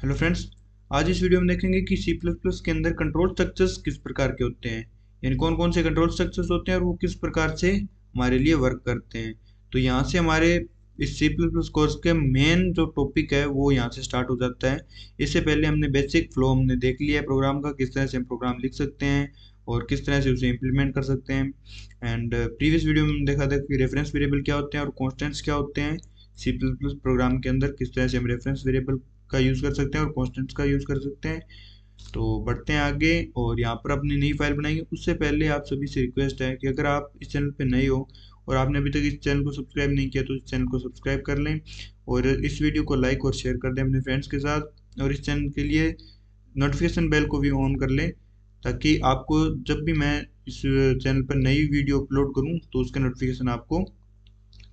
Hello friends, आज इस video में देखेंगे कि सी प्लस प्लस के अंदर कंट्रोल स्ट्रक्चर्स किस प्रकार के होते हैं, यानी कौन कौन से कंट्रोल स्ट्रक्चर्स होते हैं और वो किस प्रकार से हमारे लिए वर्क करते हैं। तो यहाँ से हमारे इस सी प्लस प्लस कोर्स के मेन जो टॉपिक है वो यहाँ से स्टार्ट हो जाता है। इससे पहले हमने बेसिक फ्लो हमने देख लिया है प्रोग्राम का, किस तरह से हम प्रोग्राम लिख सकते हैं और किस तरह से उसे इम्प्लीमेंट कर सकते हैं। एंड प्रीवियस वीडियो में देखा था कि रेफरेंस वेरिएबल क्या होते हैं और कॉन्स्टेंट्स क्या होते हैं। सी प्लस प्लस प्रोग्राम के अंदर किस तरह से हम रेफरेंस वेरिएबल का यूज़ कर सकते हैं और कॉन्स्टेंट्स का यूज़ कर सकते हैं। तो बढ़ते हैं आगे और यहाँ पर अपनी नई फाइल बनाएंगे। उससे पहले आप सभी से रिक्वेस्ट है कि अगर आप इस चैनल पर नए हो और आपने अभी तक इस चैनल को सब्सक्राइब नहीं किया तो इस चैनल को सब्सक्राइब कर लें और इस वीडियो को लाइक और शेयर कर दें अपने फ्रेंड्स के साथ, और इस चैनल के लिए नोटिफिकेशन बेल को भी ऑन कर लें ताकि आपको जब भी मैं इस चैनल पर नई वीडियो अपलोड करूं तो उसका नोटिफिकेशन आपको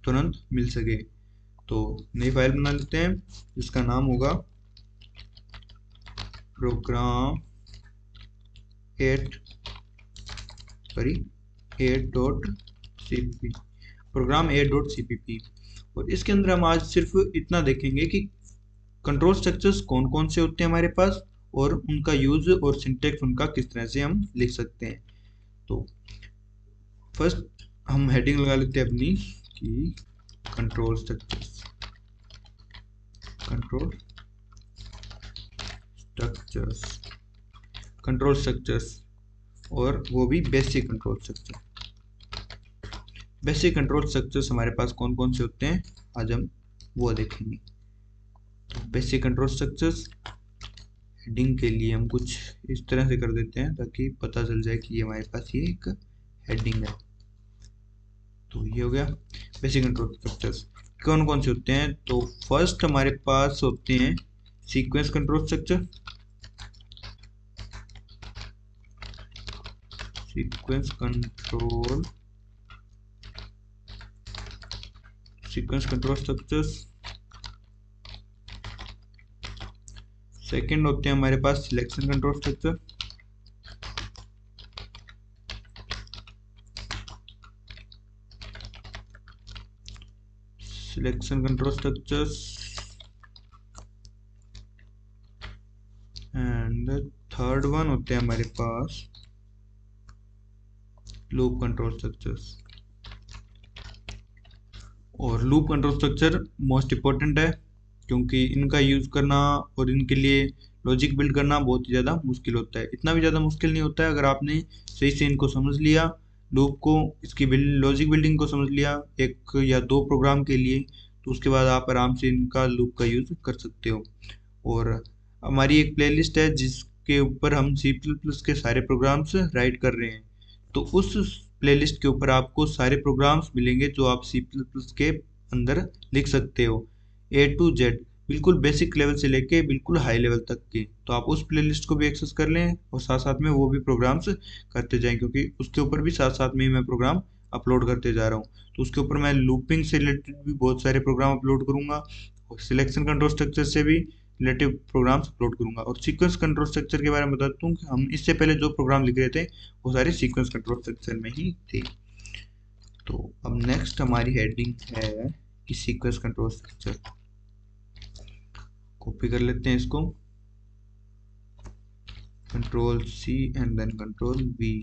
तुरंत मिल सके। तो नई फाइल बना लेते हैं जिसका नाम होगा प्रोग्राम 8.cpp, प्रोग्राम 8.cpp। और इसके अंदर हम आज सिर्फ इतना देखेंगे कि कंट्रोल स्ट्रक्चर्स कौन कौन से होते हैं हमारे पास और उनका यूज और सिंटेक्स उनका किस तरह से हम लिख सकते हैं। तो फर्स्ट हम हेडिंग लगा लेते हैं अपनी कि कंट्रोल स्ट्रक्चर्स, कंट्रोल स्ट्रक्चर्स और वो भी basic control structure. Basic control structures हमारे पास कौन कौन से होते हैं आज हम वो देखेंगे। तो बेसिक कंट्रोल स्ट्रक्चर्स हेडिंग के लिए हम कुछ इस तरह से कर देते हैं ताकि पता चल जाए कि ये हमारे पास ये एक हेडिंग है। तो ये हो गया बेसिक कंट्रोल स्ट्रक्चर्स। कौन कौन से होते हैं, तो फर्स्ट हमारे पास होते हैं sequence control structure. Sequence control structures. Second होते हैं हमारे पास selection control structure. Selection control structures and third one होते हैं हमारे पास लूप कंट्रोल स्ट्रक्चर्स। और loop control structure most important है क्योंकि इनका यूज़ करना और इनके लिए लॉजिक बिल्ड करना बहुत ही ज़्यादा मुश्किल होता है। इतना भी ज़्यादा मुश्किल नहीं होता है अगर आपने सही से इनको समझ लिया, लूप को, इसकी लॉजिक बिल्डिंग को समझ लिया एक या दो प्रोग्राम के लिए, तो उसके बाद आप आराम से इनका लूप का यूज़ कर सकते हो। और हमारी एक प्लेलिस्ट है जिसके ऊपर हम सी प्लस प्लस के सारे प्रोग्राम्स राइट कर रहे हैं। तो उस प्लेलिस्ट के ऊपर आपको सारे प्रोग्राम्स मिलेंगे जो आप सी प्लस प्लस के अंदर लिख सकते हो, ए टू जेड, बिल्कुल बेसिक लेवल से लेके बिल्कुल हाई लेवल तक के। तो आप उस प्लेलिस्ट को भी एक्सेस कर लें और साथ साथ में वो भी प्रोग्राम्स करते जाएं क्योंकि उसके ऊपर भी साथ साथ में ही मैं प्रोग्राम अपलोड करते जा रहा हूँ। तो उसके ऊपर मैं लूपिंग से रिलेटेड भी बहुत सारे प्रोग्राम अपलोड करूँगा और सिलेक्शन कंट्रोल स्ट्रक्चर से भी रिलेटिव प्रोग्राम्स अपलोड करूंगा। और सीक्वेंस कंट्रोल स्ट्रक्चर के बारे में बताता हूँ कि हम इससे पहले जो प्रोग्राम लिख रहे थे वो सारे सीक्वेंस कंट्रोल स्ट्रक्चर में ही थे। तो अब नेक्स्ट हमारी हेडिंग है कि सीक्वेंस कंट्रोल स्ट्रक्चर। कॉपी कर लेते हैं इसको, control C and then control V,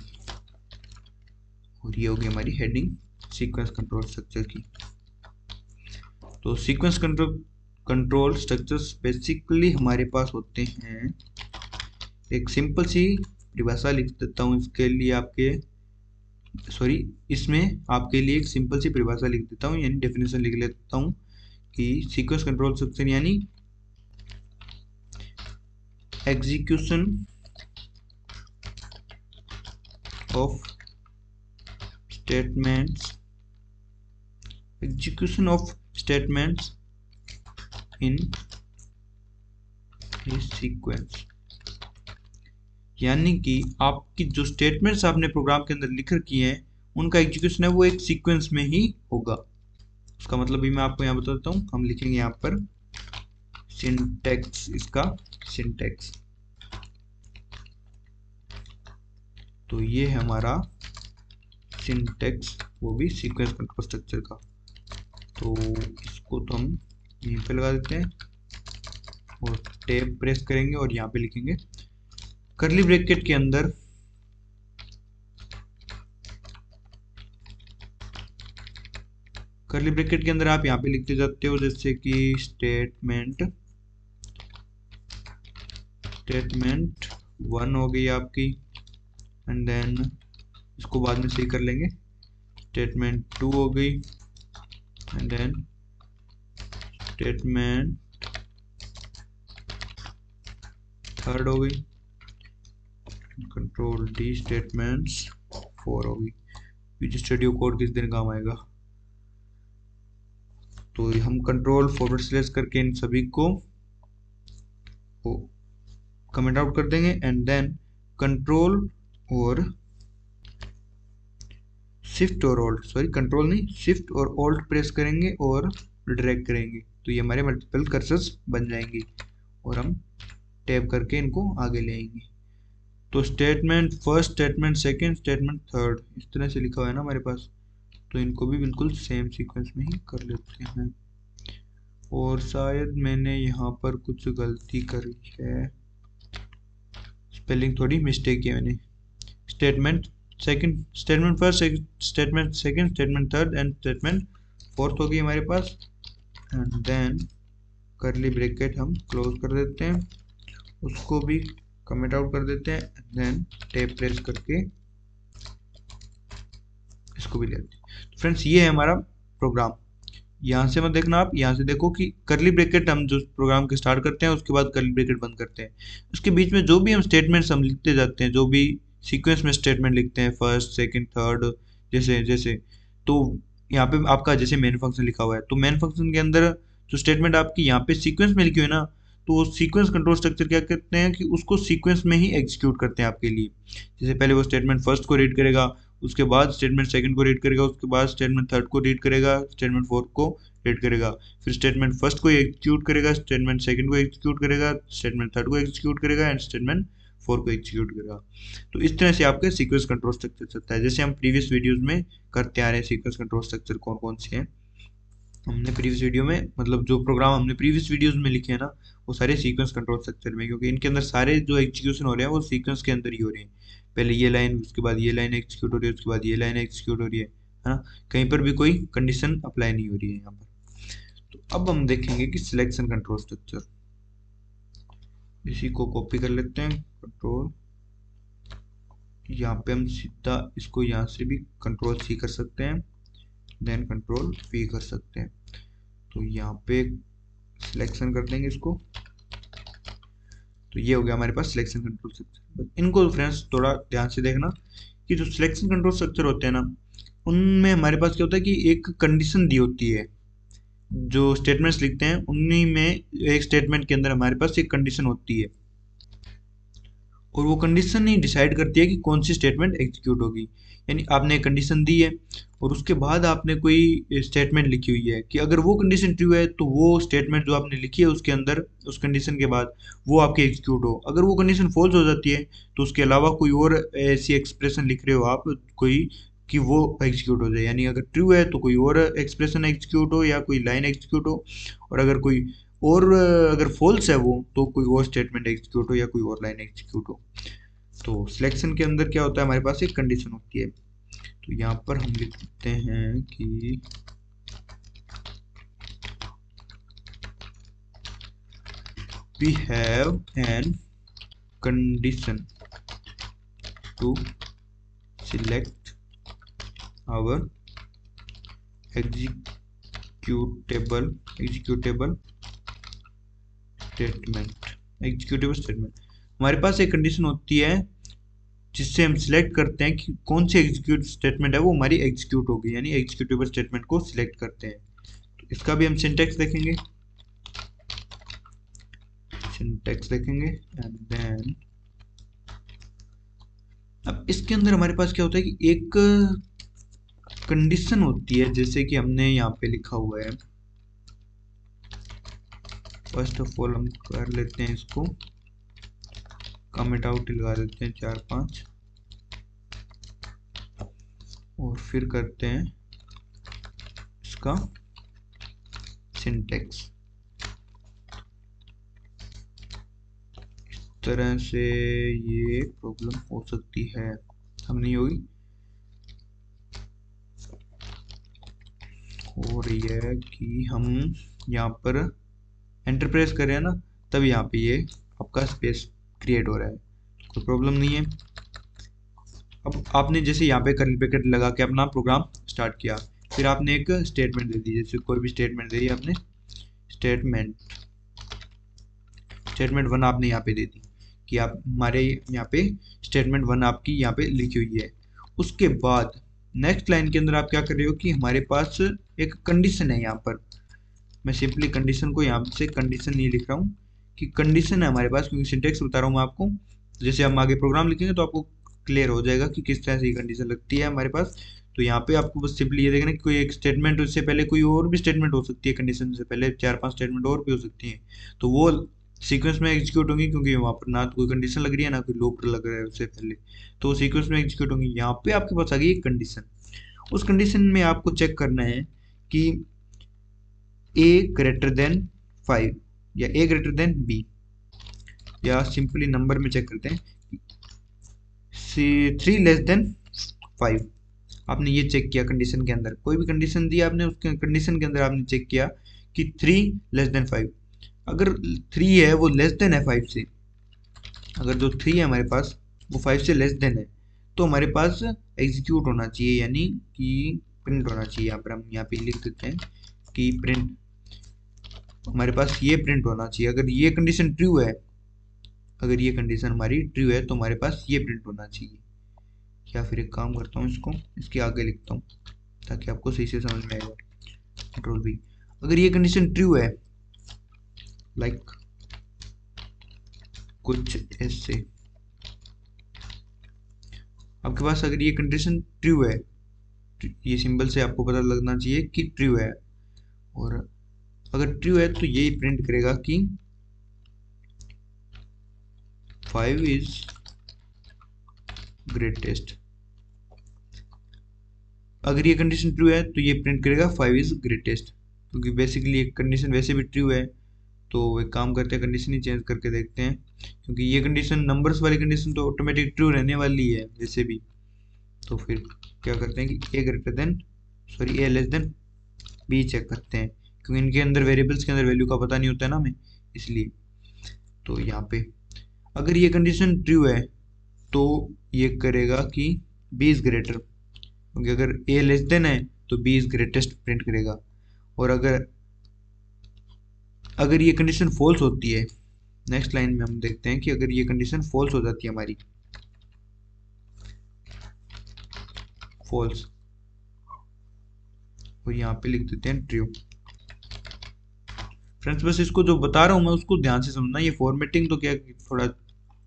और ये होगी हमारी हेडिंग सीक्वेंस कंट्रोल स्ट्रक्चर की। तो सीक्वेंस कंट्रोल स्ट्रक्चर्स बेसिकली हमारे पास होते हैं, एक सिंपल सी परिभाषा लिख देता हूँ इसके लिए इसमें आपके लिए एक सिंपल सी परिभाषा लिख देता हूँ, यानी डेफिनेशन लिख लेता हूँ कि सीक्वेंस कंट्रोल स्ट्रक्चर यानी execution of statements in sequence, यानी कि आपकी जो स्टेटमेंट्स आपने प्रोग्राम के अंदर लिख रखी हैं उनका एग्जीक्यूशन है वो एक सीक्वेंस में ही होगा। उसका मतलब भी मैं आपको यहाँ बताता हूँ। हम लिखेंगे यहाँ पर सिंटैक्स, इसका सिंटैक्स। तो ये है हमारा सिंटैक्स, वो भी सीक्वेंस कंट्रोल स्ट्रक्चर का। तो इसको तो हम यहीं पे लगा देते हैं और टैब प्रेस करेंगे और यहाँ पे लिखेंगे कर्ली ब्रैकेट के अंदर आप यहाँ पे लिखते जाते हो, जैसे कि स्टेटमेंट 1 हो गई आपकी, एंड देन इसको बाद में सही कर लेंगे, स्टेटमेंट 2 हो गई, एंड देन स्टेटमेंट 3 हो गई, कंट्रोल डी, स्टेटमेंट्स 4 हो गई। विजुअल स्टूडियो कोड किस दिन काम आएगा। तो हम कंट्रोल / करके इन सभी को कमेंट आउट कर देंगे, एंड देन कंट्रोल और शिफ्ट और ऑल्ट, सॉरी कंट्रोल नहीं, शिफ्ट और ऑल्ट प्रेस करेंगे और ड्रैग करेंगे, तो ये हमारे मल्टीपल कर्सर्स बन जाएंगे और हम टैब करके इनको आगे ले आएंगे। तो statement first, statement second, statement third, इस तरह से लिखा हुआ है ना हमारे पास, तो इनको भी बिल्कुल सेम सीक्वेंस में ही कर लेते हैं। और शायद मैंने यहाँ पर कुछ गलती करी है, स्पेलिंग थोड़ी मिस्टेक है मैंने। Statement second, statement first, statement second, statement third and statement fourth हो गई हमारे पास, एंड देन कर्ली ब्रैकेट हम क्लोज कर देते हैं, उसको भी कमेंट आउट कर देते हैं, एंड देन टैब प्रेस करके इसको भी ले लेते हैं। तो फ्रेंड्स ये है हमारा प्रोग्राम। यहाँ से मत देखना, आप यहाँ से देखो कि कर्ली ब्रैकेट हम जो प्रोग्राम के स्टार्ट करते हैं उसके बाद कर्ली ब्रैकेट बंद करते हैं, उसके बीच में जो भी हम स्टेटमेंट्स हम लिखते जाते हैं, जो भी सीक्वेंस में स्टेटमेंट लिखते हैं, फर्स्ट सेकंड थर्ड, जैसे जैसे, तो यहाँ पे आपका जैसे मेन फंक्शन लिखा हुआ है, तो मेन फंक्शन के अंदर जो स्टेटमेंट आपकी यहाँ पे सीक्वेंस में लिखी हुई है ना, तो सीक्वेंस कंट्रोल स्ट्रक्चर क्या करते हैं कि उसको सीक्वेंस में ही एग्जीक्यूट करते हैं आपके लिए। जैसे पहले वो स्टेटमेंट फर्स्ट को रीड करेगा, उसके बाद स्टेटमेंट सेकंड को रीड करेगा, उसके बाद स्टेटमेंट थर्ड को रीड करेगा, स्टेटमेंट फोर्थ को रीड करेगा, फिर स्टेटमेंट फर्स्ट को एग्जीक्यूट करेगा, स्टेटमेंट सेकंड को एग्जीक्यूट करेगा, स्टेटमेंट थर्ड को एग्जीक्यूट करेगा, एंड स्टेटमेंट 4 को एग्जीक्यूट करेगा। तो इस तरह से आपका सीक्वेंस कंट्रोल स्ट्रक्चर चलता है, जैसे हम प्रीवियस वीडियोस में करते आ रहे हैं। सीक्वेंस कंट्रोल स्ट्रक्चर कौन कौन से हैं, हमने प्रीवियस वीडियो में, मतलब जो प्रोग्राम हमने प्रीवियस वीडियोस में लिखे हैं ना, वो सारे सीक्वेंस कंट्रोल स्ट्रक्चर में, क्योंकि इनके अंदर सारे जो एग्जीक्यूशन हो रहे हैं वो सीक्वेंस के अंदर ही हो रहे हैं। पहले ये लाइन, उसके बाद ये लाइन एग्जीक्यूट हो रही है, उसके बाद ये लाइन एग्जीक्यूट हो रही है ना, कहीं पर भी कोई कंडीशन अप्लाई नहीं हो रही है यहाँ पर। तो अब हम देखेंगे कि सिलेक्शन कंट्रोल स्ट्रक्चर, इसी को कॉपी कर लेते हैं, कंट्रोल, यहाँ पे हम सीधा इसको यहाँ से भी कंट्रोल C कर सकते हैं, देन कंट्रोल V कर सकते हैं। तो यहाँ पे सिलेक्शन कर देंगे इसको, तो ये हो गया हमारे पास सिलेक्शन कंट्रोल स्ट्रक्चर। इनको फ्रेंड्स थोड़ा ध्यान से देखना कि जो सिलेक्शन कंट्रोल स्ट्रक्चर होते हैं ना, उनमें हमारे पास क्या होता है कि एक कंडीशन दी होती है, जो स्टेटमेंट्स लिखते हैं उन्हीं में एक स्टेटमेंट के अंदर हमारे पास एक कंडीशन होती है, और वो कंडीशन ही डिसाइड करती है कि कौन सी स्टेटमेंट एग्जीक्यूट होगी। यानी आपने एक कंडीशन दी है और उसके बाद आपने कोई स्टेटमेंट लिखी हुई है कि अगर वो कंडीशन ट्रू है तो वो स्टेटमेंट जो आपने लिखी है उसके अंदर उस कंडीशन के बाद वो आपके एग्जीक्यूट हो। अगर वो कंडीशन फॉल्स हो जाती है तो उसके अलावा कोई और ऐसी एक्सप्रेशन लिख रहे हो आप कोई, कि वो एग्जीक्यूट हो जाए। यानी अगर ट्रू है तो कोई और एक्सप्रेशन एग्जीक्यूट हो या कोई लाइन एग्जीक्यूट हो, और अगर कोई और अगर फॉल्स है वो, तो कोई और स्टेटमेंट एग्जीक्यूट हो या कोई और लाइन एग्जीक्यूट हो। तो सिलेक्शन के अंदर क्या होता है, हमारे पास एक कंडीशन होती है। तो यहाँ पर हम लिखते हैं कि we have an condition to select our executable statement। हमारे पास एक कंडीशन होती है जिससे हम सिलेक्ट करते हैं कि कौन सी एग्जीक्यूट स्टेटमेंट है वो हमारी एग्जीक्यूट होगी, यानी एग्जीक्यूटेबल स्टेटमेंट को सिलेक्ट करते हैं। तो इसका भी हम सिंटैक्स देखेंगे, एंड देन अब इसके अंदर हमारे पास क्या होता है कि एक कंडीशन होती है, जैसे कि हमने यहाँ पे लिखा हुआ है, फर्स्ट ऑफ ऑल हम कर लेते हैं इसको कमेंट आउट लगा देते हैं 4-5, और फिर करते हैं इसका सिंटैक्स। तरह से ये प्रॉब्लम हो सकती है, हम नहीं होगी, हो रही है कि हम यहाँ पर एंटर प्रेस कर रहे हैं ना, तब यहाँ पे ये आपका स्पेस क्रिएट हो रहा है, कोई प्रॉब्लम नहीं है। अब आपने जैसे यहाँ पे कर्ली ब्रैकेट लगा के अपना प्रोग्राम स्टार्ट किया, फिर आपने एक स्टेटमेंट दे दी, जैसे कोई भी स्टेटमेंट दे दी आपने, स्टेटमेंट 1 आपने यहाँ पे दे दी कि आप हमारे यहाँ पे स्टेटमेंट 1 आपकी यहाँ पे लिखी हुई है। उसके बाद नेक्स्ट लाइन के अंदर आप क्या कर रहे हो कि हमारे पास एक कंडीशन है यहाँ पर, मैं सिंपली कंडीशन को यहाँ से कंडीशन नहीं लिख रहा हूँ कि कंडीशन है हमारे पास, क्योंकि सिंटेक्स बता रहा हूँ मैं आपको, जैसे हम आगे प्रोग्राम लिखेंगे तो आपको क्लियर हो जाएगा कि किस तरह से ये कंडीशन लगती है हमारे पास। तो यहाँ पे आपको बस सिंपली ये देखना कि कोई एक स्टेटमेंट, उससे पहले कोई और भी स्टेटमेंट हो सकती है, कंडीशन से पहले 4-5 स्टेटमेंट और भी हो सकती हैं, तो वो सीक्वेंस में एग्जीक्यूट होंगी, क्योंकि वहाँ पर ना तो कोई कंडीशन लग रही है ना कोई लूप लग रहा है उससे पहले, तो वो सीक्वेंस में एग्जीक्यूट होंगी। यहाँ पे आपके पास आ गई एक कंडीशन, उस कंडीशन में आपको चेक करना है कि a ग्रेटर देन 5 या a ग्रेटर देन b, या सिंपली नंबर में चेक करते हैं 3 लेस देन 5। आपने ये चेक किया कंडीशन के अंदर, कोई भी कंडीशन दी आपने, उसके कंडीशन के अंदर आपने चेक किया कि 3 लेस देन 5, अगर 3 है वो लेस देन है 5 से, अगर जो 3 है हमारे पास वो 5 से लेस देन है, तो हमारे पास एग्जीक्यूट होना चाहिए, यानी कि प्रिंट होना चाहिए। यहाँ पर हम यहाँ पे लिख देते हैं कि प्रिंट, हमारे पास ये प्रिंट होना चाहिए। अगर ये कंडीशन ट्रू है, अगर ये कंडीशन हमारी ट्रू है तो हमारे पास ये प्रिंट होना चाहिए। या फिर एक काम करता हूँ, इसको इसके आगे लिखता हूँ ताकि आपको सही से समझ में आएगा, कंट्रोल V। अगर ये कंडीशन ट्रू है, लाइक कुछ ऐसे, आपके पास अगर ये कंडीशन ट्रू है, ये सिंबल से आपको पता लगना चाहिए कि ट्रू है, और अगर ट्रू है तो यही प्रिंट करेगा कि 5 इज ग्रेटेस्ट। अगर ये कंडीशन ट्रू है तो ये प्रिंट करेगा 5 इज ग्रेटेस्ट, क्योंकि बेसिकली एक कंडीशन वैसे भी ट्रू है, तो एक काम करते हैं कंडीशन ही चेंज करके देखते हैं, क्योंकि ये कंडीशन नंबर्स वाली कंडीशन तो ऑटोमेटिक ट्रू रहने वाली है वैसे भी। तो फिर क्या करते हैं कि ए लेस देन बी चेक करते हैं, क्योंकि इनके अंदर वेरिएबल्स के अंदर वैल्यू का पता नहीं होता है ना हमें, इसलिए। तो यहाँ पे अगर ये कंडीशन ट्रू है तो ये करेगा कि बी इज ग्रेटर, क्योंकि अगर ए लेस देन है तो बी इज ग्रेटेस्ट प्रिंट करेगा। और अगर ये कंडीशन फॉल्स होती है, नेक्स्ट लाइन में हम देखते हैं कि अगर ये कंडीशन फॉल्स हो जाती है हमारी, फॉल्स, और यहाँ पे लिख देते हैं ट्रू। फ्रेंड्स बस इसको जो बता रहा हूँ मैं उसको ध्यान से समझना, ये फॉर्मेटिंग तो क्या थोड़ा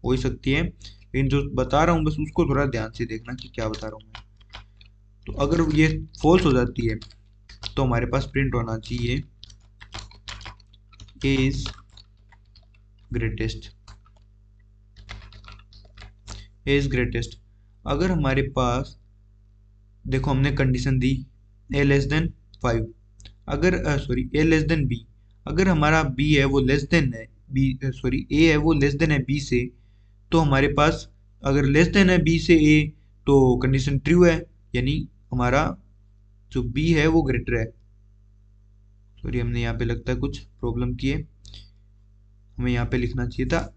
हो ही सकती है, लेकिन जो बता रहा हूँ बस उसको थोड़ा ध्यान से देखना कि क्या बता रहा हूँ मैं। तो अगर ये फॉल्स हो जाती है तो हमारे पास प्रिंट होना चाहिए A is greatest, A is greatest. अगर हमारे पास देखो हमने कंडीशन दी ए लेस देन 5, अगर ए लेस देन बी, अगर हमारा बी है वो लेस देन है ए है वो लेस देन है बी से, तो हमारे पास अगर लेस देन है बी से ए तो कंडीशन ट्रू है, यानी हमारा जो बी है वो ग्रेटर है। सॉरी हमने यहाँ पे लगता है कुछ प्रॉब्लम की है, हमें यहाँ पे लिखना चाहिए था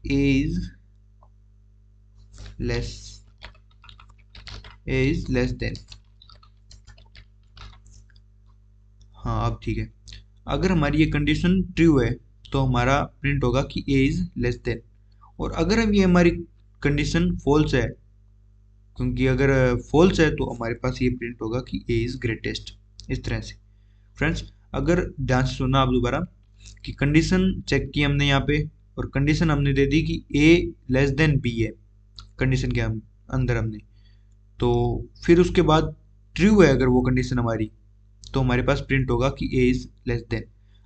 ए इज लेस देन, हाँ अब ठीक है। अगर हमारी ये कंडीशन ट्रू है तो हमारा प्रिंट होगा कि ए इज लेस देन, और अगर अब ये हमारी कंडीशन फॉल्स है, क्योंकि अगर फॉल्स है तो हमारे पास ये प्रिंट होगा कि ए इज ग्रेटेस्ट, इस तरह से। फ्रेंड्स अगर ध्यान से सुनना आप दोबारा कि कंडीशन चेक की हमने यहाँ पे, और कंडीशन हमने दे दी कि ए लेस देन बी है कंडीशन के अंदर हमने, तो फिर उसके बाद ट्रू है अगर वो कंडीशन हमारी, तो हमारे पास प्रिंट होगा कि ए इज लेस देन।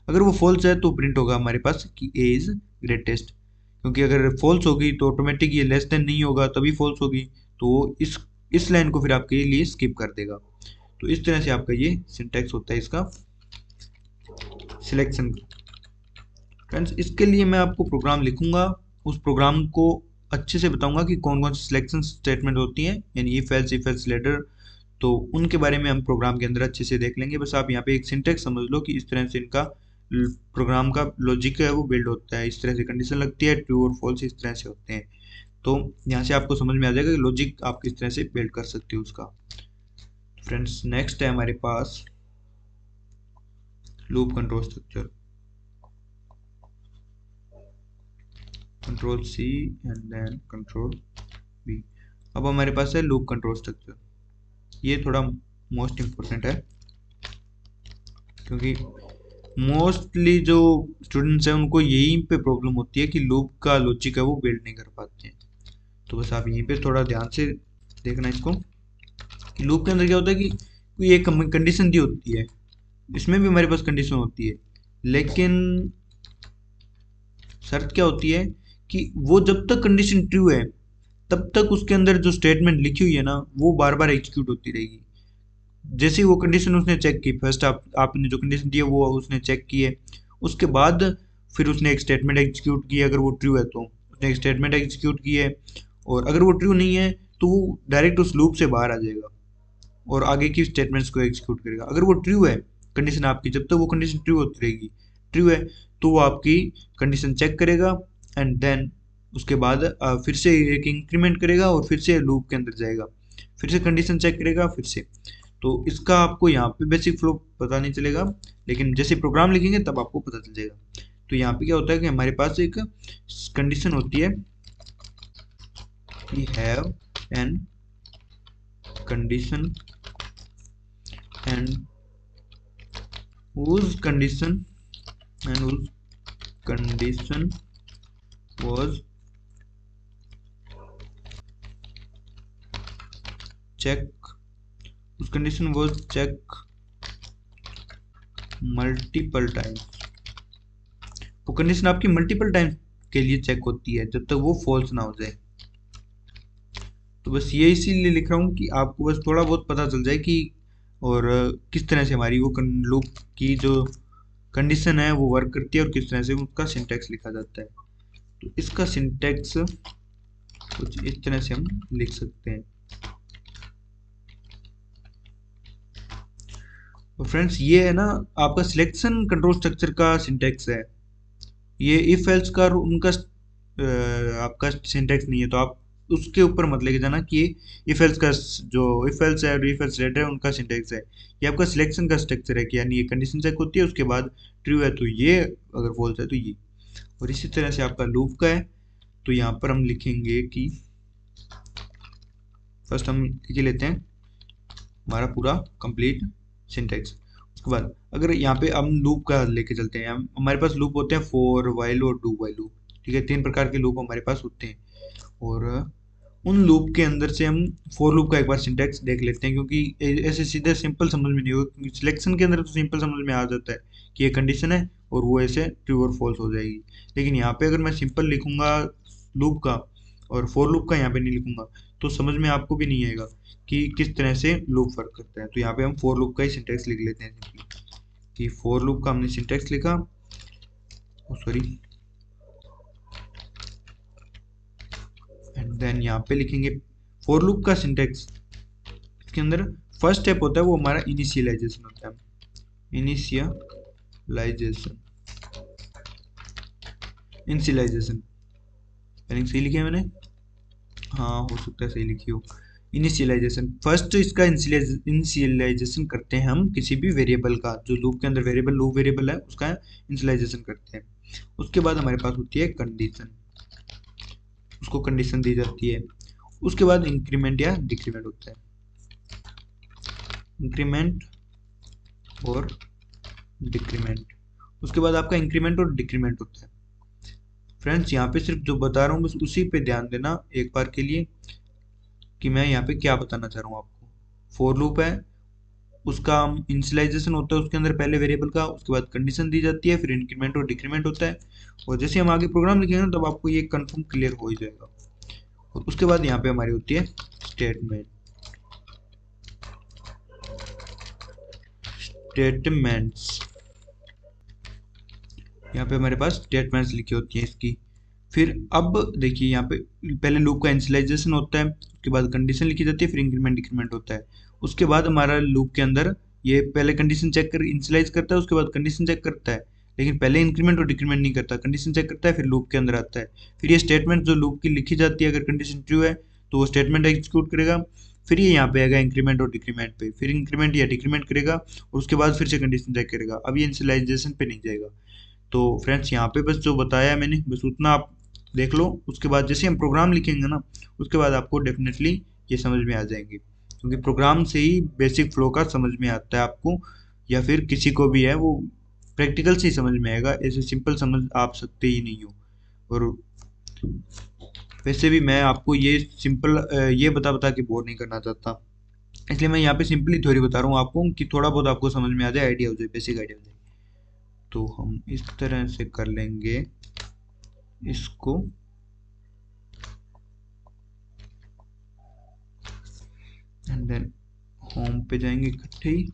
अगर वो फॉल्स है तो प्रिंट होगा हमारे पास कि ए इज ग्रेटेस्ट, क्योंकि अगर फॉल्स होगी तो ऑटोमेटिक ये लेस देन नहीं होगा, तभी फॉल्स होगी, तो वो इस लाइन को फिर आपके लिए स्किप कर देगा। तो इस तरह से आपका ये सिंटैक्स होता है इसका सिलेक्शन। फ्रेंड्स इसके लिए मैं आपको प्रोग्राम लिखूंगा उस प्रोग्राम को अच्छे से बताऊंगा कि कौन कौन सी सिलेक्शन स्टेटमेंट होती हैं, यानी इफ एल्स लेटर, तो उनके बारे में हम प्रोग्राम के अंदर अच्छे से देख लेंगे। बस आप यहाँ पे एक सिंटेक्स समझ लो कि इस तरह से इनका प्रोग्राम का लॉजिक है वो बिल्ड होता है, इस तरह से कंडीशन लगती है, ट्रू और फॉल्स इस तरह से होते हैं। तो यहाँ से आपको समझ में आ जाएगा कि लॉजिक आप किस तरह से बिल्ड कर सकते हो उसका। फ्रेंड्स नेक्स्ट है हमारे पास loop control structure, control C and then control B. अब हमारे पास है लूप कंट्रोल स्ट्रक्चर। ये थोड़ा मोस्ट इम्पोर्टेंट है, क्योंकि मोस्टली जो स्टूडेंट्स हैं उनको यहीं पे प्रॉब्लम होती है कि लूप का लॉजिक है वो बिल्ड नहीं कर पाते हैं। तो बस आप यहीं पे थोड़ा ध्यान से देखना इसको कि लूप के अंदर क्या होता है कि कोई एक कंडीशन दी होती है, इसमें भी हमारे पास कंडीशन होती है, लेकिन शर्त क्या होती है कि वो जब तक कंडीशन ट्रू है तब तक उसके अंदर जो स्टेटमेंट लिखी हुई है ना वो बार बार एग्जीक्यूट होती रहेगी। जैसे ही वो कंडीशन उसने चेक की, फर्स्ट आपने जो कंडीशन दी है वो उसने चेक की है, उसके बाद फिर उसने एक स्टेटमेंट एग्जीक्यूट की है, अगर वो ट्रू है तो उसने एक स्टेटमेंट एग्जीक्यूट की है, और अगर वो ट्रू नहीं है तो वो डायरेक्ट उस लूप से बाहर आ जाएगा और आगे की स्टेटमेंट्स को एग्जीक्यूट करेगा। अगर वो ट्रू है कंडीशन आपकी, जब तक वो कंडीशन ट्रू होती रहेगी, ट्रू है तो वो आपकी कंडीशन चेक करेगा एंड देन उसके बाद फिर से एक इंक्रीमेंट करेगा और फिर से लूप के अंदर जाएगा, फिर से कंडीशन चेक करेगा फिर से। तो इसका आपको यहाँ पे बेसिक फ्लो पता नहीं चलेगा, लेकिन जैसे प्रोग्राम लिखेंगे तब आपको पता चल जाएगा। तो यहाँ पे क्या होता है कि हमारे पास एक कंडीशन होती है, we have an condition and whose condition was checked multiple times. वो कंडीशन आपकी मल्टीपल टाइम्स के लिए चेक होती है जब तक वो फॉल्स ना हो जाए। तो बस ये इसीलिए लिख रहा हूँ कि आपको बस थोड़ा बहुत पता चल जाए कि और किस तरह से हमारी वो लूप की जो कंडीशन है वो वर्क करती है और किस तरह से उसका सिंटैक्स लिखा जाता है। तो इसका सिंटैक्स कुछ इस तरह से हम लिख सकते हैं। तो फ्रेंड्स ये है ना आपका सिलेक्शन कंट्रोल स्ट्रक्चर का सिंटैक्स है। ये इफ एल्स का उनका आपका सिंटैक्स नहीं है, तो आप उसके ऊपर मत लेके जाना कि ये इफ एल्स का जो इफ एल्स है और इफ एल्स लेटर है उनका सिंटैक्स है। ये आपका सिलेक्शन का स्ट्रक्चर है कि यानी ये कंडीशन चेक होती है, उसके बाद ट्रू है तो ये, अगर फॉल्स है तो ये। और इसी तरह से आपका लूप का है। तो यहाँ पर हम लिखेंगे कि फर्स्ट हम लिख लेते हैं हमारा पूरा कंप्लीट सिंटैक्स। उसके बाद अगर यहाँ पे हम लूप का लेके चलते हैं, हमारे पास लूप होते हैं फॉर, व्हाइल और डू व्हाइल लूप। ठीक है, 3 प्रकार के लूप हमारे पास होते हैं, और उन लूप के अंदर से हम फॉर लूप का एक बार सिंटैक्स देख लेते हैं, क्योंकि ऐसे सीधे सिंपल समझ में नहीं होगा। सिलेक्शन के अंदर तो सिंपल समझ में आ जाता है कि ये कंडीशन है और वो ऐसे ट्रू और फॉल्स हो जाएगी, लेकिन यहाँ पे अगर मैं सिंपल लिखूंगा लूप का और फॉर लूप का यहाँ पे नहीं लिखूंगा तो समझ में आपको भी नहीं आएगा कि किस तरह से लूप वर्क करता है। तो यहाँ पे हम फॉर लूप का ही सिंटैक्स लिख लेते हैं कि फॉर लूप का हमने सिंटैक्स लिखा, सॉरी, एंड देन यहाँ पे लिखेंगे फॉर लूप का सिंटैक्स। इसके अंदर फर्स्ट स्टेप होता है वो हमारा इनिशियलाइजेशन होता है। इनिशियलाइजेशन यानी सही लिखा है मैंने? हाँ हो सकता है सही लिखी हो। इनिशियलाइजेशन, फर्स्ट इसका इनिशियलाइजेशन करते हैं हम किसी भी वेरिएबल का, जो लूप के अंदर वेरिएबल लूप वेरिएबल है उसका इनिशियलाइजेशन करते हैं। उसके बाद हमारे पास होती है कंडीशन, उसको कंडीशन दी जाती है। उसके बाद इंक्रीमेंट या डिक्रीमेंट होता है, इंक्रीमेंट और डिक्रीमेंट। उसके बाद आपका इंक्रीमेंट और डिक्रीमेंट होता है। फ्रेंड्स यहाँ पे सिर्फ जो बता रहा हूँ बस उसी पे ध्यान देना एक बार के लिए कि मैं यहाँ पे क्या बताना चाह रहा हूँ आपको। फॉर लूप है, उसका इनिशियलाइजेशन होता है उसके अंदर पहले वेरिएबल का, उसके बाद कंडीशन दी जाती है, फिर इंक्रीमेंट और डिक्रीमेंट होता है। और जैसे हम आगे प्रोग्राम लिखेंगे ना तब आपको ये कंफर्म क्लियर हो ही जाएगा। और उसके बाद यहाँ पे हमारी होती है स्टेटमेंट्स। यहाँ पे हमारे पास स्टेटमेंट्स लिखी होती हैं इसकी, फिर अब देखिए यहाँ पे पहले लूप का इनिशियलाइजेशन होता है, उसके बाद कंडीशन लिखी जाती है, फिर इंक्रीमेंट डिक्रीमेंट होता है। उसके बाद हमारा लूप के अंदर ये पहले कंडीशन चेक कर इनिशियलाइज करता है, उसके बाद कंडीशन चेक करता है, लेकिन पहले इंक्रीमेंट और डिक्रीमेंट नहीं करता, कंडीशन चेक करता है फिर लूप के अंदर आता है। फिर ये स्टेटमेंट जो लूप की लिखी जाती है, अगर कंडीशन ट्रू है तो वो स्टेटमेंट एग्जीक्यूट करेगा, फिर ये यहाँ पे आएगा इंक्रीमेंट और डिक्रीमेंट पे, फिर इंक्रीमेंट या डिक्रीमेंट करेगा और उसके बाद फिर से कंडीशन चेक करेगा। अब ये इनिशियलाइजेशन पे नहीं जाएगा। तो फ्रेंड्स यहाँ पे बस जो बताया है मैंने बस उतना आप देख लो, उसके बाद जैसे हम प्रोग्राम लिखेंगे ना, उसके बाद आपको डेफिनेटली ये समझ में आ जाएंगे, क्योंकि प्रोग्राम से ही बेसिक फ्लो का समझ में आता है आपको, या फिर किसी को भी है वो प्रैक्टिकल से ही समझ में आएगा, ऐसे सिंपल समझ आप सकते ही नहीं हो। और वैसे भी मैं आपको ये सिंपल ये बता बता के बोर नहीं करना चाहता, इसलिए मैं यहाँ पे सिंपली थ्योरी बता रहा हूँ आपको कि थोड़ा बहुत आपको समझ में आ जाए, आइडिया हो जाए, बेसिक आइडिया हो जाए। तो हम इस तरह से कर लेंगे इसको, एंड देन होम पे जाएंगे इकट्ठे ही।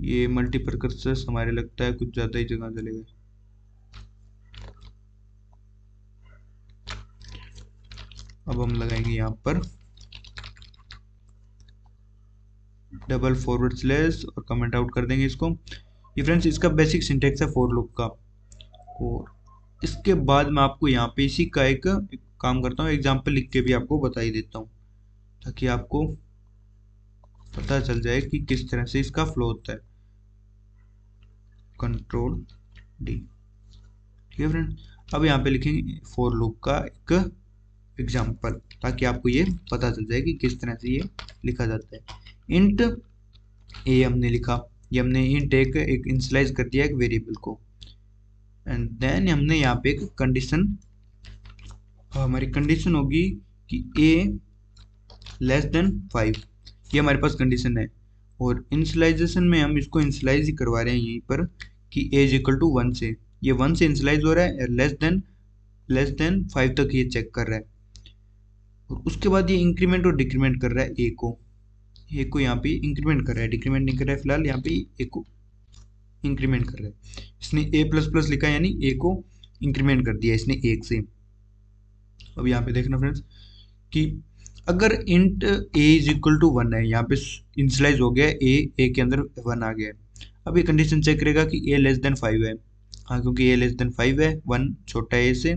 ये मल्टीपर्पस हमारे लगता है कुछ ज़्यादा ही जगह चले गए। अब हम लगाएंगे यहाँ पर डबल फॉरवर्ड स्लैश और कमेंट आउट कर देंगे इसको। ये फ्रेंड्स इसका बेसिक सिंटेक्स है फॉर लूप का। और इसके बाद मैं आपको यहाँ पे इसी का एक काम करता हूँ, एग्जाम्पल लिख के भी आपको बता ही देता हूँ, ताकि आपको पता चल जाए कि किस तरह से इसका फ्लो होता है। कंट्रोल डी, ठीक है फ्रेंड। अब यहाँ पे लिखेंगे फॉर लूप का एक एग्जाम्पल, ताकि आपको ये पता चल जाए कि किस तरह से ये लिखा जाता है। इंट ए हमने लिखा, ये हमने इंट एक इनिशियलाइज कर दिया एक वेरिएबल को, एंड देन हमने यहाँ पे एक कंडीशन, हमारी कंडीशन होगी कि ए लेस देन 5, ये हमारे पास कंडीशन है। और इनिशियलाइजेशन में हम इसको इनिशियलाइज ही करवा रहे हैं यहीं पर कि ए इज इक्वल टू 1 से, ये 1 से इनिशियलाइज हो रहा है, लेस देन 5 तक ये चेक कर रहा है। और उसके बाद ये इंक्रीमेंट और डिक्रीमेंट कर रहा है ए को यहाँ पे इंक्रीमेंट कर रहा है, डिक्रीमेंट नहीं कर रहा है फिलहाल, यहाँ पे ए को इंक्रीमेंट कर रहा है। इसने ए प्लस प्लस लिखा है, यानी ए को इंक्रीमेंट कर दिया इसने 1 से। अब यहाँ पे देखना फ्रेंड्स कि अगर int A is equal to 1 है, यहाँ पे इनिशियलाइज हो गया ए के अंदर 1 आ गया है। अब ये कंडीशन चेक करेगा कि ए लेस देन 5 है, हाँ क्योंकि ए लेस देन 5 है, 1 छोटा है ए से,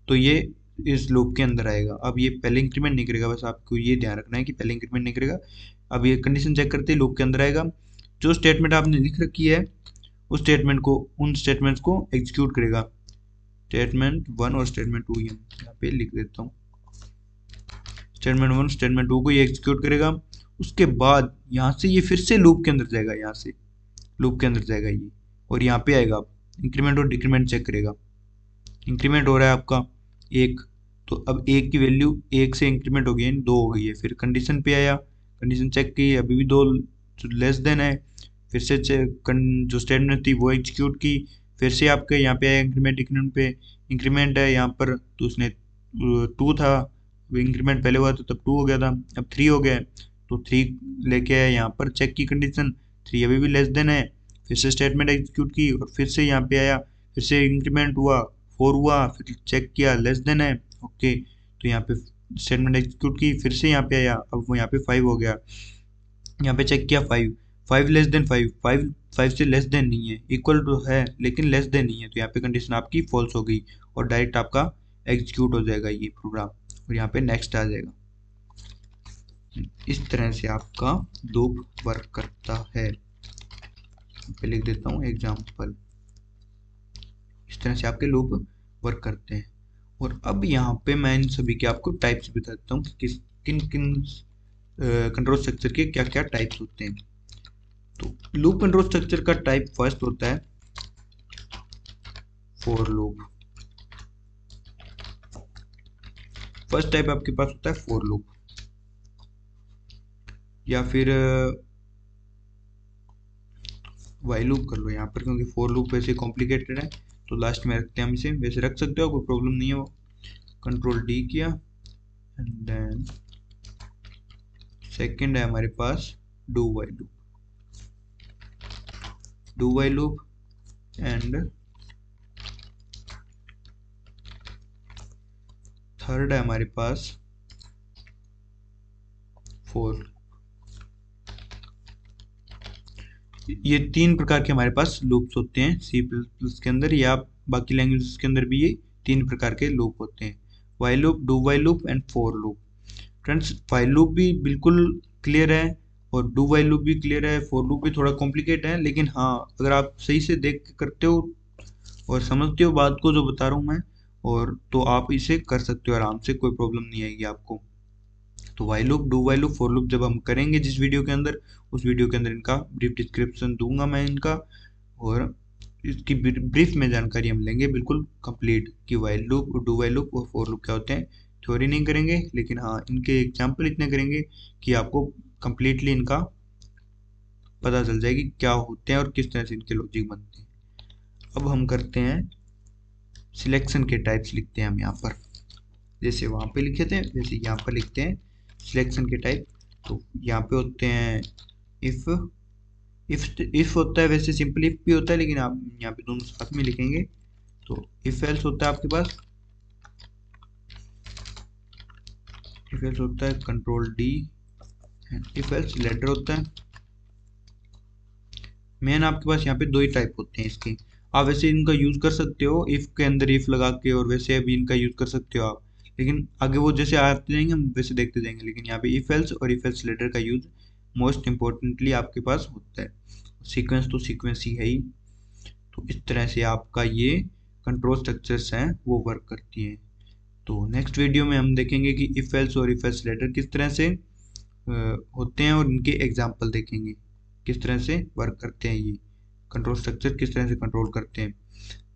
तो ये इस लूप के अंदर आएगा। अब ये पहले इंक्रीमेंट नहीं करेगा, बस आपको ये ध्यान रखना है कि पहले इंक्रीमेंट नहीं करेगा। अब ये कंडीशन चेक करते ही लूप के अंदर आएगा, जो स्टेटमेंट आपने लिख रखी है उस स्टेटमेंट को, उन स्टेटमेंट्स को एग्जीक्यूट करेगा। स्टेटमेंट 1 और स्टेटमेंट 2 यहाँ पे लिख देता हूँ, स्टेटमेंट 1 स्टेटमेंट 2 को ये एग्जीक्यूट करेगा। उसके बाद यहाँ से ये फिर से लूप के अंदर जाएगा, यहाँ से लूप के अंदर जाएगा ये, और यहाँ पे आएगा इंक्रीमेंट और डिक्रीमेंट चेक करेगा। इंक्रीमेंट हो रहा है आपका 1, तो अब 1 की वैल्यू 1 से इंक्रीमेंट हो गई है, 2 हो गई है। फिर कंडीशन पे आया, कंडीशन चेक की, अभी भी 2 लेस देन है, फिर से जो स्टेटमेंट थी वो एग्जीक्यूट की, फिर से आपके यहाँ पे आया इंक्रीमेंट डिक्रीमेंट पे, इंक्रीमेंट है यहाँ पर तो उसने 2 था, इंक्रीमेंट पहले हुआ था तब 2 हो गया था, अब 3 हो गया, तो 3 लेके आया यहाँ पर, चेक की कंडीशन 3 अभी भी लेस देन है, फिर से स्टेटमेंट एग्जीक्यूट की और फिर से यहाँ पे आया, फिर से इंक्रीमेंट हुआ 4 हुआ, फिर चेक किया लेस देन है, ओके, तो यहाँ पे स्टेटमेंट एग्जीक्यूट की, फिर से यहाँ पे आया, अब वो यहाँ पे 5 हो गया, यहाँ पे चेक किया 5 लेस देन 5 से लेस देन नहीं है, इक्वल टू है लेकिन लेस देन नहीं है, तो यहाँ पे कंडीशन आपकी फॉल्स हो गई और डायरेक्ट आपका एग्जीक्यूट हो जाएगा ये प्रोग्राम, और यहाँ पे नेक्स्ट आ जाएगा। इस तरह से आपका लूप वर्क करता है। पे लिख देता हूँ एग्जाम्पल, इस तरह से आपके लूप वर्क करते हैं। और अब यहाँ पे मैं इन सभी के आपको टाइप्स बता देता हूँ कि किन किन कंट्रोल स्ट्रक्चर के क्या क्या टाइप्स होते हैं। तो लूप कंट्रोल स्ट्रक्चर का टाइप फर्स्ट होता है फॉर लूप। फर्स्ट टाइप आपके पास होता है फॉर लूप, या फिर वाइल लूप कर लो यहाँ पर, क्योंकि फॉर लूप वैसे कॉम्प्लिकेटेड है तो लास्ट में रखते हैं हम इसे, वैसे रख सकते हो कोई प्रॉब्लम नहीं है। वो कंट्रोल डी किया, एंड देन सेकंड है हमारे पास do while loop. Do while loop and third है हमारे पास फोर। ये तीन प्रकार के हमारे पास लूप्स होते हैं सी प्लस प्लस के अंदर, या बाकी लैंग्वेजेस के अंदर भी ये तीन प्रकार के लूप होते हैं, while loop, do while loop and for loop. Friends while loop भी बिल्कुल क्लियर है और डू वाइल लूप भी क्लियर है, फॉर लूप भी थोड़ा कॉम्प्लिकेट है, लेकिन हाँ अगर आप सही से देख के करते हो और समझते हो बात को जो बता रहा हूँ मैं, और तो आप इसे कर सकते हो आराम से, कोई प्रॉब्लम नहीं आएगी आपको। तो while loop, do while loop, for loop जब हम करेंगे जिस वीडियो के अंदर, उस वीडियो के अंदर इनका ब्रीफ डिस्क्रिप्शन दूंगा मैं इनका, और इसकी ब्रीफ में जानकारी हम लेंगे बिल्कुल कंप्लीट कि while loop, do while loop और फॉर लूप क्या होते हैं। थ्योरी नहीं करेंगे, लेकिन हाँ इनके एग्जाम्पल इतने करेंगे कि आपको कंप्लीटली इनका पता चल जाएगी क्या होते हैं और किस तरह से इनके लॉजिक बनते हैं। अब हम करते हैं सिलेक्शन के टाइप्स, लिखते हैं हम यहाँ पर, जैसे वहाँ पे लिखे थे वैसे यहाँ पर लिखते हैं सिलेक्शन के टाइप। तो यहाँ पे होते हैं इफ, इफ होता है, वैसे सिंपल इफ भी होता है, लेकिन आप यहाँ पे दोनों साथ में लिखेंगे। तो इफ एल्स होता है आपके पास, इफ एल्स होता है control D, if else ladder होता है। मेन आपके पास यहाँ पे दो ही टाइप होते हैं इसके, आप वैसे इनका यूज कर सकते हो इफ के अंदर इफ लगा के, और वैसे भी इनका यूज कर सकते हो आप, लेकिन आगे वो जैसे आते जाएंगे हम वैसे देखते जाएंगे। लेकिन यहाँ पे इफ एल्स और इफ एल्स लेटर का यूज मोस्ट इम्पोर्टेंटली आपके पास होता है। सीक्वेंस तो सीक्वेंस ही है ही। तो इस तरह से आपका ये कंट्रोल स्ट्रक्चर्स हैं वो वर्क करती हैं। तो नेक्स्ट वीडियो में हम देखेंगे कि इफ एल्स और इफ एल्स लेटर किस तरह से होते हैं, और इनके एग्जाम्पल देखेंगे किस तरह से वर्क करते हैं, ये कंट्रोल स्ट्रक्चर किस तरह से कंट्रोल करते हैं।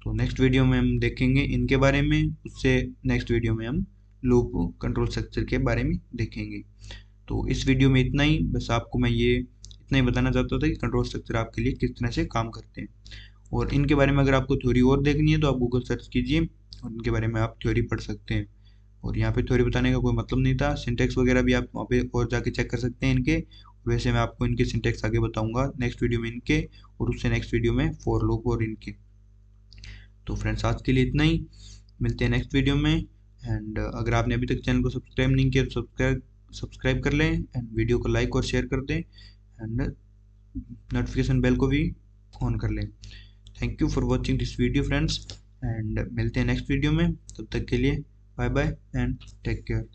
तो नेक्स्ट वीडियो में हम देखेंगे इनके बारे में, उससे नेक्स्ट वीडियो में हम लूप कंट्रोल स्ट्रक्चर के बारे में देखेंगे। तो इस वीडियो में इतना ही, बस आपको मैं ये इतना ही बताना चाहता था कि कंट्रोल स्ट्रक्चर आपके लिए किस तरह से काम करते हैं, और इनके बारे में अगर आपको थ्योरी और देखनी है तो आप गूगल सर्च कीजिए और इनके बारे में आप थ्योरी पढ़ सकते हैं। और यहाँ पे थ्योरी बताने का कोई मतलब नहीं था, सिंटेक्स वगैरह भी आप वहाँ पे और जाके चेक कर सकते हैं इनके। वैसे मैं आपको इनके सिंटेक्स आगे बताऊंगा नेक्स्ट वीडियो में इनके, और उससे नेक्स्ट वीडियो में फॉर लूप और इनके। तो फ्रेंड्स आज के लिए इतना ही, मिलते हैं नेक्स्ट वीडियो में। एंड अगर आपने अभी तक चैनल को सब्सक्राइब नहीं किया तो सब्सक्राइब कर लें, एंड वीडियो को लाइक और शेयर कर दें, एंड नोटिफिकेशन बेल को भी ऑन कर लें। Thank you for watching this video friends, and मिलते हैं नेक्स्ट वीडियो में, तब तक के लिए bye bye and take care.